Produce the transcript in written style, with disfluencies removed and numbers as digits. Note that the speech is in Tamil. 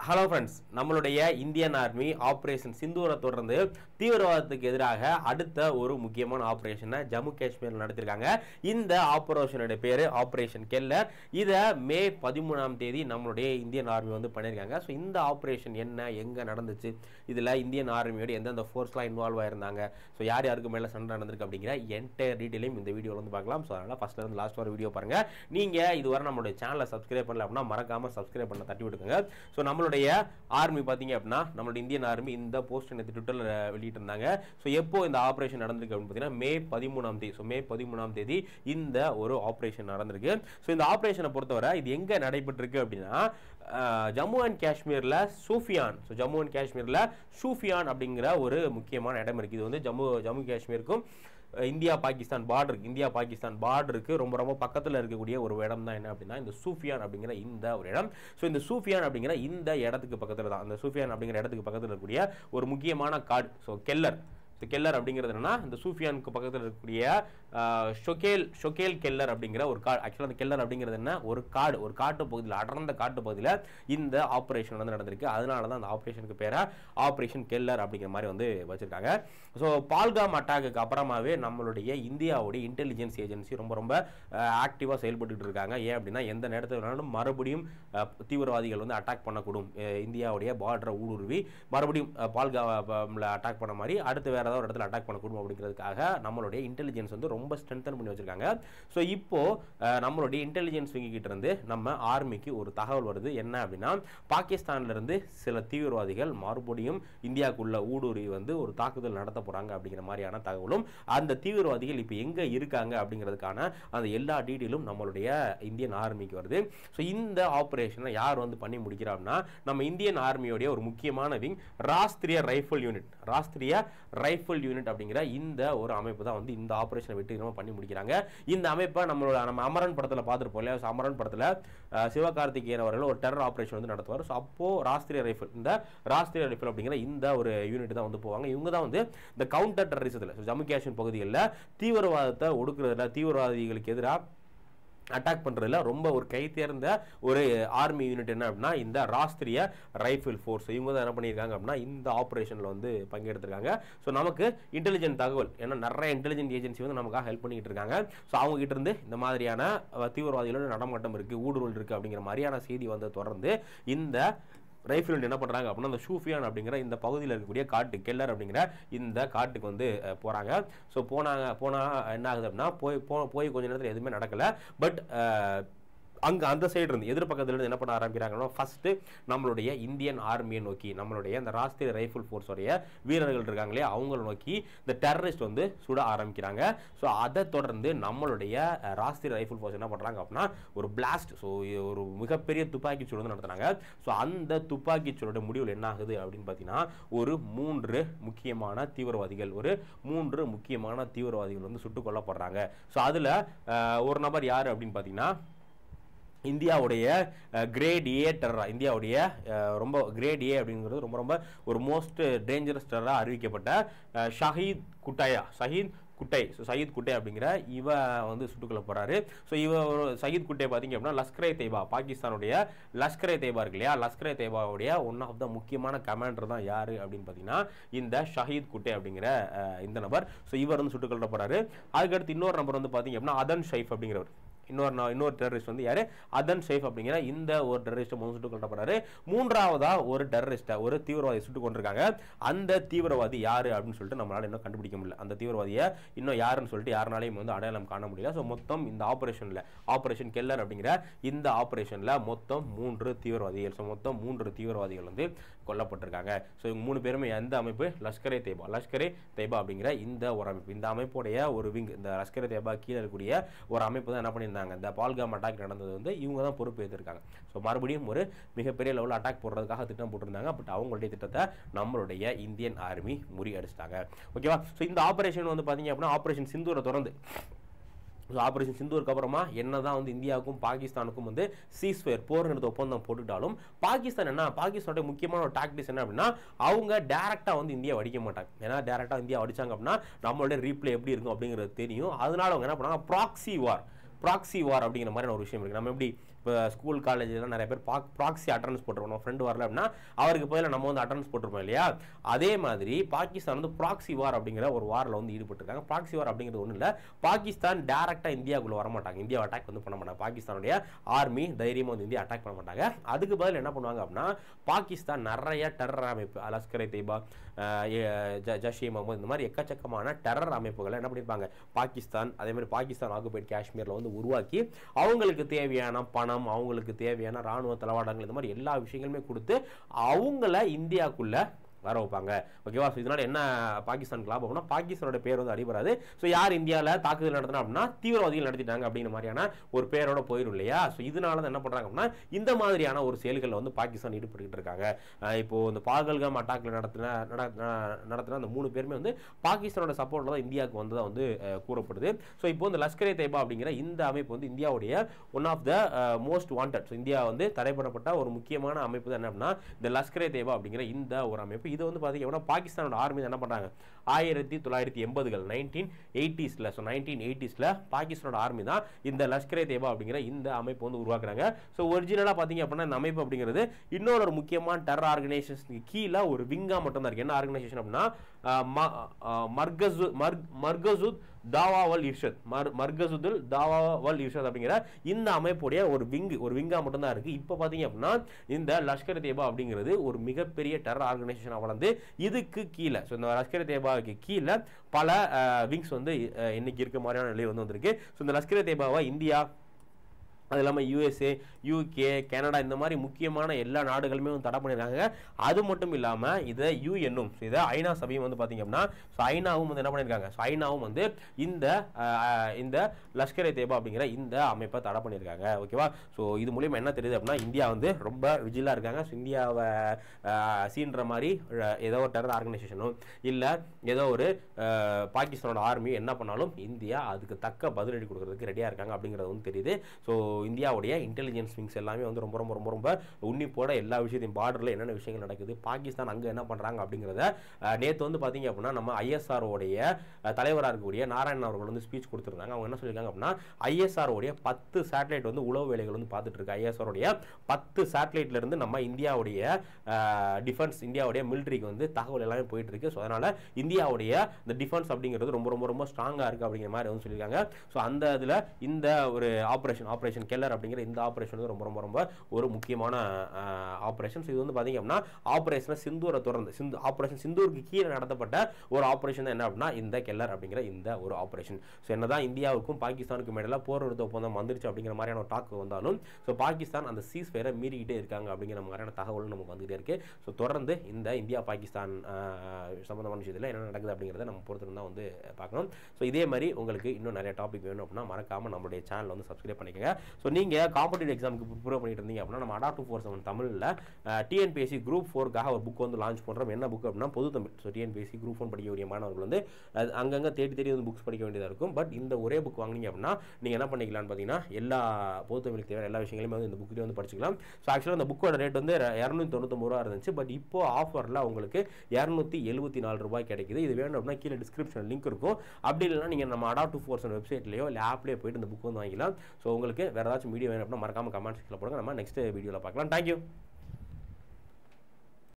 ஹலோ ஃப்ரெண்ட்ஸ், நம்மளுடைய இந்தியன் ஆர்மி ஆப்ரேஷன் சிந்தூரை தொடர்ந்து தீவிரவாதத்துக்கு எதிராக அடுத்த ஒரு முக்கியமான ஆப்ரேஷனை ஜம்மு காஷ்மீரில் நடத்திருக்காங்க. இந்த ஆப்ரேஷனுடைய பேர் ஆப்ரேஷன் கெல்லர். இதை மே 13ஆம் தேதி நம்மளுடைய இந்தியன் ஆர்மி வந்து பண்ணியிருக்காங்க. ஸோ இந்த ஆப்ரேஷன் என்ன, எங்கே நடந்துச்சு, இதில் இந்தியன் ஆர்மியோட எந்தெந்த ஃபோர்ஸ்லாம் இன்வால்வ் ஆயிருந்தாங்க, ஸோ யார் யாருக்கு மேலே சண்டை நடந்திருக்கு அப்படிங்கிற என்டையர் டீட்டெயிலையும் இந்த வீடியோவில் வந்து பார்க்கலாம். ஸோ அதனால் ஃபஸ்ட்ல இருந்து லாஸ்ட் வர வீடியோ பாருங்கள். நீங்கள் இதுவரை நம்மளுடைய சேனலை சப்ஸ்கிரைப் பண்ணல அப்படின்னா மறக்காமல் சப்ஸ்கிரைப் பண்ண தட்டி விட்டுக்கோங்க. ஸோ நம்மளுடைய ஆர்மி பார்த்தீங்க அப்படின்னா நம்மளுடைய இந்தியன் ஆர்மி இந்த போஸ்ட் நேற்று ட்விட்டரில் வெளியிட்டிருந்தாங்க. ஸோ எப்போ இந்த ஆப்ரேஷன் நடந்திருக்கு அப்படின்னு பார்த்தீங்கன்னா மே 13ஆம் தேதி. ஸோ மே 13ஆம் தேதி இந்த ஒரு ஆப்ரேஷன் நடந்திருக்கு. ஸோ இந்த ஆப்ரேஷனை பொறுத்தவரை இது எங்கே நடைபெற்றிருக்கு அப்படின்னா ஜம்மு அண்ட் காஷ்மீரில் சூஃபியான். ஸோ ஜம்மு அண்ட் காஷ்மீரில் சூஃபியான் அப்படிங்கிற ஒரு முக்கியமான இடம் இருக்குது. இது வந்து ஜம்மு காஷ்மீருக்கும் இந்தியா பாகிஸ்தான் பார்டருக்கு ரொம்ப ரொம்ப பக்கத்தில் இருக்கக்கூடிய ஒரு இடம் தான் என்ன அப்படின்னா இந்த சூஃபியான் அப்படிங்கிற இந்த ஒரு இடம். ஸோ இந்த சூஃபியான் அப்படிங்கிற இந்த இடத்துக்கு பக்கத்தில் தான், அந்த சூஃபியான் அப்படிங்கிற இடத்துக்கு பக்கத்தில் இருக்கக்கூடிய ஒரு முக்கியமான காடு. ஸோ கெல்லர் அப்படிங்கிறது என்னன்னா இந்த சூஃபியானுக்கு பக்கத்தில் இருக்கக்கூடிய ஷொகேல் கெல்லர் அப்படிங்கிற ஒரு காடு. ஆக்சுவலாக அந்த கெல்லர் அப்படிங்கிறது என்ன, ஒரு காட்டு பகுதியில், அடர்ந்த காட்டு பகுதியில் இந்த ஆப்ரேஷன் வந்து நடந்திருக்கு. அதனால தான் அந்த ஆப்ரேஷனுக்கு பேரை ஆப்ரேஷன் கெல்லர் அப்படிங்கிற மாதிரி வந்து வச்சிருக்காங்க. ஸோ பால்காம் அட்டாக்கு அப்புறமாவே நம்மளுடைய இந்தியாவுடைய இன்டெலிஜென்ஸ் ஏஜென்சி ரொம்ப ரொம்ப ஆக்டிவாக செயல்பட்டு இருக்காங்க. ஏன் அப்படின்னா எந்த நேரத்தில் வேணாலும் மறுபடியும் தீவிரவாதிகள் வந்து அட்டாக் பண்ணக்கூடும், இந்தியாவுடைய பார்டரை ஊடுருவி மறுபடியும் பால்காமில் அட்டாக் பண்ண மாதிரி அடுத்து வேற ஒரு இடத்துல அட்டாக் பண்ணக்கூடும் அப்படிங்கிறதுக்காக நம்மளுடைய இன்டெலிஜென்ஸ் வந்து ரொம்ப ஸ்ட்ரென்தன் பண்ணி வச்சிருக்காங்க. ஸோ இப்போ நம்மளுடைய இன்டெலிஜென்ஸ் விங் கிட்ட இருந்து நம்ம ஆர்மிக்கு ஒரு தகவல் வருது. என்ன அப்படின்னா பாகிஸ்தான்ல இருந்து சில தீவிரவாதிகள் மறுபடியும் இந்தியாவுக்குள்ள ஊடுருவி வந்து ஒரு தாக்குதல் நடத்த போறாங்க அப்படிங்கிற மாதிரியான தகவலும், அந்த தீவிரவாதிகள் இப்போ எங்க இருக்காங்க அப்படிங்கிறதுக்கான அந்த எல்லா டீட்டெயிலும் நம்மளுடைய இந்தியன் ஆர்மிக்கு வருது. ஸோ இந்த ஆபரேஷனை யார் வந்து பண்ணி முடிக்கிறாங்கன்னா நம்ம இந்தியன் ஆர்மியோடைய ஒரு முக்கியமான விங் ராஷ்டிரிய ரைஃபிள் யூனிட் அப்படிங்கிற இந்த ஒரு அமைப்பு தான் வந்து இந்த ஆபரேஷனை வெற்றிகரமாக பண்ணி முடிக்கிறாங்க. இந்த அமைப்பை நம்ம அமரன் படத்தில் பார்த்துருப்போம் இல்லையா. அமரன் படத்தில் சிவகார்த்திகேயன் அவர்கள் ஒரு டெரர் ஆபரேஷன் வந்து நடத்துவார். ஸோ அப்போ ராஷ்டிரிய ரைஃபிள் அப்படிங்கிற இந்த ஒரு யூனிட் தான் வந்து போவாங்க. இவங்க தான் வந்து இந்த கவுண்டர் டெரரிசத்தில் ஜம்மு காஷ்மீர் பகுதிகளில் தீவிரவாதத்தை ஒடுக்குறதுல, தீவிரவாதிகளுக்கு எதிராக அட்டாக் பண்றதுல ரொம்ப ஒரு கை தேர்ந்த ஒரு ஆர்மி யூனிட் என்ன அப்படின்னா இந்த ராஷ்டிரிய ரைஃபிள் ஃபோர்ஸ். இவங்க தான் என்ன பண்ணியிருக்காங்க அப்படின்னா இந்த ஆப்ரேஷனில் வந்து பங்கெடுத்திருக்காங்க. ஸோ நமக்கு இன்டெலிஜென்ட் தகவல், ஏன்னா நிறைய இன்டெலிஜென்ட் ஏஜென்சி வந்து நமக்காக ஹெல்ப் பண்ணிட்டு இருக்காங்க. ஸோ அவங்க கிட்ட இருந்து இந்த மாதிரியான தீவிரவாதிகளோட நடமாட்டம் இருக்கு, ஊடுருவல் இருக்கு அப்படிங்கிற மாதிரியான செய்தி வந்து தொடர்ந்து இந்த ரைஃபிள் என்ன பண்ணுறாங்க அப்படின்னா அந்த சூஃபியான் அப்படிங்கிற இந்த பகுதியில் இருக்கக்கூடிய காட்டு கெல்லர் அப்படிங்கிற இந்த காட்டுக்கு வந்து போகிறாங்க. ஸோ போனால் என்ன ஆகுது அப்படின்னா போய் கொஞ்ச நேரத்தில் எதுவுமே நடக்கலை. பட் அங்கே அந்த சைடு இருந்து எதிர்பக்கத்துலேருந்து என்ன பண்ண ஆரம்பிக்கிறாங்கன்னா ஃபர்ஸ்ட் நம்மளுடைய இந்தியன் ஆர்மியை நோக்கி, நம்மளுடைய இந்த ராஷ்டிரிய ரைஃபிள் ஃபோர்ஸோடைய வீரர்கள் இருக்காங்களே அவங்களை நோக்கி இந்த டெரரிஸ்ட் வந்து சுட ஆரம்பிக்கிறாங்க. ஸோ அதை தொடர்ந்து நம்மளுடைய ராஷ்டிரிய ரைஃபிள் ஃபோர்ஸ் என்ன பண்ணுறாங்க அப்படின்னா ஒரு பிளாஸ்ட், ஸோ ஒரு மிகப்பெரிய துப்பாக்கி சூடு வந்து நடத்துனாங்க. ஸோ அந்த துப்பாக்கி சூடோட முடிவில் என்ன ஆகுது அப்படின்னு பார்த்தீங்கன்னா ஒரு 3 முக்கியமான தீவிரவாதிகள் வந்து சுட்டுக் கொல்லப்படுறாங்க. ஸோ அதில் ஒரு நபர் யார் அப்படின்னு பார்த்தீங்கன்னா இந்தியாவுடைய கிரேட் ஏ டெரரா, இந்தியாவுடைய ரொம்ப கிரேட் ஏ அப்படிங்கிறது ரொம்ப ரொம்ப ஒரு மோஸ்ட் டேஞ்சரஸ் டெரரா அறிவிக்கப்பட்ட ஷஹீத் குட்டை அப்படிங்கிற இவ வந்து சுட்டுக்கொள்ள போறாரு. ஸோ ஷஹீத் குட்டை பார்த்தீங்க அப்படின்னா லஷ்கர்-ஏ தொய்பா, பாகிஸ்தானுடைய லஷ்கர்-ஏ தொய்பா இருக்கு இல்லையா, லஷ்கர்-ஏ தொய்பாவுடைய ஒன் ஆஃப் த முக்கியமான கமாண்டர் தான் யாரு அப்படின்னு பார்த்தீங்கன்னா இந்த ஷஹீத் குட்டை அப்படிங்கிற இந்த நபர். ஸோ இவர் வந்து சுட்டுக்கொள்ள போறாரு. அதுக்கடுத்து இன்னொரு நபர் வந்து பார்த்தீங்க அப்படின்னா அதன் ஷைஃப் அப்படிங்கிறவர், இன்னொரு டெரரிஸ்ட் வந்து யாரு, அதன் ஷைஃப் அப்படிங்கிற இந்த ஒரு டெரரிஸ்ட்டை சுட்டுக் கொல்லப்படுறாரு. மூன்றாவதா ஒரு டெரரிஸ்ட்டை, ஒரு தீவிரவாதி சுட்டுக் கொண்டிருக்காங்க. அந்த தீவிரவாதி யாரு அப்படின்னு சொல்லிட்டு நம்மளால இன்னும் கண்டுபிடிக்க முடியல. அந்த தீவிரவாதியை இன்னும் யாருன்னு சொல்லிட்டு யாருனாலையும் வந்து அடையாளம் காண முடியல. ஸோ மொத்தம் இந்த ஆபரேஷன் கெல்லர் அப்படிங்கிற இந்த ஆபரேஷன்ல மொத்தம் 3 தீவிரவாதிகள், ஸோ மொத்தம் 3 தீவிரவாதிகள் வந்து கொல்லப்பட்டிருக்காங்க. ஸோ இவங்க 3 பேருமே எந்த அமைப்பு, லஷ்கர்-ஏ தொய்பா அப்படிங்கிற இந்த ஒரு அமைப்பு. இந்த அமைப்புடைய ஒரு விங், இந்த லஷ்கர்-ஏ தொய்பா கீழே இருக்கக்கூடிய ஒரு அமைப்பு தான் என்ன பண்ணியிருந்தாங்க, இந்த பால்காம் அட்டாக் நடந்தது வந்து இவங்க தான் பொறுப்பு ஏற்றிருக்காங்க. ஸோ மறுபடியும் ஒரு மிகப்பெரிய லெவலில் அட்டாக் போடுறதுக்காக திட்டம் போட்டிருந்தாங்க. பட் அவங்களுடைய திட்டத்தை நம்மளுடைய இந்தியன் ஆர்மி முறியடிச்சிட்டாங்க. ஓகேவா. ஸோ இந்த ஆபரேஷன் வந்து பார்த்தீங்க அப்படின்னா ஆபரேஷன் சிந்தூரை தொடர்ந்து ஆபரேஷன் சிந்தூருக்கு அப்புறமா என்னதான் வந்து இந்தியாவுக்கும் பாகிஸ்தானுக்கும் வந்து சீஸ்ஃபயர் போர் நிறுத்த ஒப்பந்தம் போட்டுட்டாலும் பாகிஸ்தானுடைய முக்கியமான ஒரு டாக்டிக்ஸ் என்ன அப்படின்னா அவங்க டைரக்டா வந்து இந்தியா அடிக்க மாட்டாங்க. ஏன்னா டைரக்டா இந்தியா அடிச்சாங்க அப்படின்னா நம்மளோட ரீப்ளே எப்படி இருக்கும் அப்படிங்கிறது தெரியும். அதனால அவங்க என்ன பண்ணாங்க, ப்ராக்சி வார் அப்படிங்கிற மாதிரி ஒரு விஷயம் இருக்கு. நம்ம எப்படி இப்போ ஸ்கூல் காலேஜ்லாம் நிறைய பேர் ப்ராக்ஸி அட்டண்டன்ஸ் போட்டுருவோம், ஃப்ரெண்டு வரல அப்படின்னா அவருக்கு பதிலாக நம்ம வந்து அட்டண்டன்ஸ் போட்டிருப்போம் இல்லையா. அதே மாதிரி பாகிஸ்தான் வந்து ப்ராக்ஸி வார் அப்படிங்கிற ஒரு வாரில் வந்து ஈடுபட்டிருக்காங்க. ப்ராக்ஸி வார் அப்படிங்கிறது ஒன்றும் இல்லை, பாகிஸ்தான் டேரெக்டாக இந்தியாவுக்குள்ள வரமாட்டாங்க, இந்தியா அட்டாக் வந்து பண்ண மாட்டாங்க. பாகிஸ்தானுடைய ஆர்மி தைரியமாக வந்து இந்தியா அட்டாக் பண்ண மாட்டாங்க. அதுக்கு பதில் என்ன பண்ணுவாங்க அப்படின்னா பாகிஸ்தான் நிறைய டெரர் அமைப்பு, லஷ்கர் தொய்பா, ஜஷ் இ முகமது, இந்த மாதிரி எக்கச்சக்கமான டெரர் அமைப்புகளை என்ன பண்ணியிருப்பாங்க பாகிஸ்தான், அதே மாதிரி பாகிஸ்தான் ஆக்குபைட் காஷ்மீரில் வந்து உருவாக்கி அவங்களுக்கு தேவையான பணம், அவங்களுக்கு தேவையான ராணுவ தளவாடங்கள், இந்த மாதிரி எல்லா விஷயங்களுமே கொடுத்து அவங்கள இந்தியாவுக்குள்ள வர வைப்பாங்க. ஓகேவா. ஸோ இதனால என்ன பாகிஸ்தானுக்கு லாபம் அப்படின்னா பாகிஸ்தானோட பேர் வந்து அடிபடாது. ஸோ யார் இந்தியாவில் தாக்குதல் நடத்தினா அப்படின்னா தீவிரவாதிகள் நடத்திட்டாங்க அப்படிங்கிற மாதிரியான ஒரு பேரோட போயிடும் இல்லையா. ஸோ இதனால தான் என்ன பண்ணுறாங்க அப்படின்னா இந்த மாதிரியான ஒரு செயல்களில் வந்து பாகிஸ்தான் ஈடுபட்டு இருக்காங்க. இப்போ இந்த பாகல்காம் அட்டாக்ல நடத்தின அந்த 3 பேருமே வந்து பாகிஸ்தானோட சப்போர்ட்ல தான் இந்தியாவுக்கு வந்ததாக வந்து கூறப்படுது. ஸோ இப்போ இந்த லஷ்கர் தொய்பா அப்படிங்கிற இந்த அமைப்பு வந்து இந்தியாவுடைய one of the most wanted, so India வந்து தடைப்படப்பட்ட ஒரு முக்கியமான அமைப்பு தான் என்ன அப்படின்னா இந்த லஷ்கர் தொய்பா அப்படிங்கிற இந்த ஒரு அமைப்பு. இது வந்து பார்த்தீங்கன்னா பாகிஸ்தானோட ஆர்மி என்ன பண்ணுறாங்க 1980கள் 1980ஸ்ல, ஸோ 1980ஸ்ல பாகிஸ்தானோட ஆர்மி தான் இந்த லஷ்கர் தொய்பா அப்படிங்கிற இந்த அமைப்பு வந்து உருவாக்குறாங்க. ஸோ ஒரிஜினலாக பார்த்தீங்க அப்படின்னா இந்த அமைப்பு அப்படிங்கிறது இன்னொரு முக்கியமான டெரர் ஆர்கனைசேஷனுக்கு கீழே ஒரு விங்கா மட்டும் தான் இருக்கு. என்ன ஆர்கனைசேஷன் அப்படின்னா மர்கசுத் தாவாவல் இர்ஷத், மர்கசுதுல் தாவாவல் இர்ஷத் அப்படிங்கிற இந்த அமைப்புடைய ஒரு விங்கா மட்டும் தான் இருக்கு. இப்போ பார்த்தீங்க அப்படின்னா இந்த லஷ்கர் தொய்பா அப்படிங்கிறது ஒரு மிகப்பெரிய டெரர் ஆர்கனைசேஷன் வளர்ந்து இதுக்கு கீழே, ஸோ இந்த லஷ்கர் தொய்பாவுக்கு கீழே பல விங்ஸ் வந்து இன்னைக்கு இருக்க மாதிரியான நிலை வந்து வந்திருக்கு. ஸோ இந்த லஷ்கர் தொய்பாவை இந்தியா, அது இல்லாமல் யூஎஸ்ஏ, யூகே, கனடா, இந்த மாதிரி முக்கியமான எல்லா நாடுகளுமே வந்து தடை பண்ணியிருக்காங்க. அது மட்டும் இல்லாமல் இதை யூஎன்னும், இதை ஐநா சபையும் வந்து பார்த்தீங்க அப்படின்னா ஸோ ஐநாவும் வந்து என்ன பண்ணியிருக்காங்க, ஸோ ஐநாவும் வந்து இந்த லஷ்கர் தொய்பா அப்படிங்கிற இந்த அமைப்பை தடை பண்ணியிருக்காங்க. ஓகேவா. ஸோ இது மூலியமாக என்ன தெரியுது அப்படின்னா இந்தியா வந்து ரொம்ப விஜிலாக இருக்காங்க. ஸோ இந்தியாவை சீன்ற மாதிரி ஏதோ ஒரு டெரர் ஆர்கனைசேஷனும் இல்லை ஏதோ ஒரு பாகிஸ்தானோட ஆர்மி என்ன பண்ணாலும் இந்தியா அதுக்கு தக்க பதிலடி கொடுக்கறதுக்கு ரெடியாக இருக்காங்க அப்படிங்கிறது வந்து தெரியுது. ஸோ இந்தியாவுடைய இன்டெலிஜென்ஸ் விங்ஸ் எல்லாமே வந்து ரொம்ப ரொம்ப ரொம்ப ரொம்ப உன்னிப்போட எல்லா விஷயத்தையும் பார்டரில் என்னென்ன விஷயங்கள் நடக்குது, பாகிஸ்தான் அங்கே என்ன பண்ணுறாங்க அப்படிங்கிறத நேற்று வந்து பார்த்தீங்க அப்படின்னா நம்ம ஐஎஸ்ஆரோடைய தலைவராக இருக்கக்கூடிய நாராயணன் அவர்கள் வந்து ஸ்பீச் கொடுத்துருந்தாங்க. அவங்க என்ன சொல்லியிருக்காங்க அப்படின்னா ஐஎஸ்ஆரோடைய 10 சேட்டலைட் வந்து உளவு வேலைகள் வந்து பார்த்துட்டு இருக்கு. ஐஎஸ்ஆரோடைய 10 சேட்டலைட்ல இருந்து நம்ம இந்தியாவுடைய டிஃபென்ஸ், இந்தியாவுடைய மிலிட்டரிக்கு வந்து தகவல் எல்லாமே போயிட்டு இருக்கு. ஸோ அதனால இந்தியாவுடைய இந்த டிஃபென்ஸ் அப்படிங்கிறது ரொம்ப ரொம்ப ரொம்ப ஸ்ட்ராங்காக இருக்குது அப்படிங்கிற மாதிரி வந்து சொல்லியிருக்காங்க. ஸோ அந்த இதில் இந்த ஒரு ஆப்ரேஷன் கெல்லர் அப்படிங்கிற இந்த ஆப்ரேஷன் வந்து ரொம்ப ரொம்ப ரொம்ப ஒரு முக்கியமான ஆப்ரேஷன். இது வந்து பார்த்தீங்க அப்படின்னா ஆப்ரேஷன் சிந்தூரை தொடர்ந்து ஆப்ரேஷன் சிந்தூருக்கு கீழே நடத்தப்பட்ட ஒரு ஆப்ரேஷன் தான் என்ன அப்படின்னா இந்த கெல்லர் அப்படிங்கிற இந்த ஒரு ஆப்ரேஷன். ஸோ என்னதான் இந்தியாவுக்கும் பாகிஸ்தானுக்கும் இடையில போர் நிறுத்த ஒப்பந்தம் வந்துருச்சு அப்படிங்கிற மாதிரியான ஒரு டாக்கு வந்தாலும் ஸோ பாகிஸ்தான் அந்த சீஸ் ஃபயரை மீறிக்கிட்டே இருக்காங்க அப்படிங்கிற மாதிரியான தகவல் நமக்கு வந்துகிட்டே இருக்கு. ஸோ தொடர்ந்து இந்த இந்தியா பாகிஸ்தான் சம்பந்தமான விஷயத்தில் என்ன நடக்குது அப்படிங்கிறத நம்ம பொறுத்து தான் வந்து பார்க்கணும். ஸோ இதே மாதிரி உங்களுக்கு இன்னும் நிறைய டாபிக் வேணும் அப்படின்னா மறக்காம நம்மளுடைய சேனல் வந்து சப்ஸ்கிரைப் பண்ணிக்கோங்க. ஸோ நீங்கள் காம்படிட்டிவ் எக்ஸாமுக்கு ப்ரிப்பேர் பண்ணிட்டு இருந்தீங்க அப்படின்னா நம்ம அடாப்ட் 247 தமிழில் டிஎன்பிஎஸ்சி குரூப் 4க்காக ஒரு புக் வந்து லான்ச் பண்ணுறோம். என்ன புக் அப்படின்னா பொது தமிழ். ஸோ டிஎன்பிஎஸ்சி குரூப் 1 படிக்கக்கூடிய மாணவர்கள் வந்து அங்கங்கே தேடி வந்து புக்ஸ் படிக்க வேண்டியதாக இருக்கும். பட் இந்த ஒரே புக் வாங்கினீங்க அப்படின்னா நீங்கள் என்ன பண்ணிக்கலாம்னு பார்த்தீங்கன்னா எல்லா பொது தமிழுக்கு தேவையான எல்லா விஷயங்களையுமே வந்து இந்த புக்கிலே வந்து படிச்சுக்கலாம். ஸோ ஆக்சுவலாக அந்த புக்கோட ரேட் வந்து 299 ரூபா இருந்துச்சு. பட் இப்போ ஆஃபரில் உங்களுக்கு 274 ரூபாய் கிடைக்குது. இது வேணும் அப்படின்னா கீழே டிஸ்கிரிப்ஷன் லிங்க் இருக்கும். அப்படி இல்லைன்னா நீங்கள் நம்ம அடாப்ட் 247 வெப்சைட்லையோ இல்லை ஆப்லேயோ போயிட்டு இந்த புக் வந்து வாங்கிக்கலாம். ஸோ உங்களுக்கு வேறு ஏதாச்சும் வீடியோ வேணும் அப்படின்னா மறக்காம கமெண்ட் செக்ஷனில் போடுங்க. நம்ம நெக்ஸ்ட் வீடியோவில் பார்க்கலாம். தேங்க்யூ.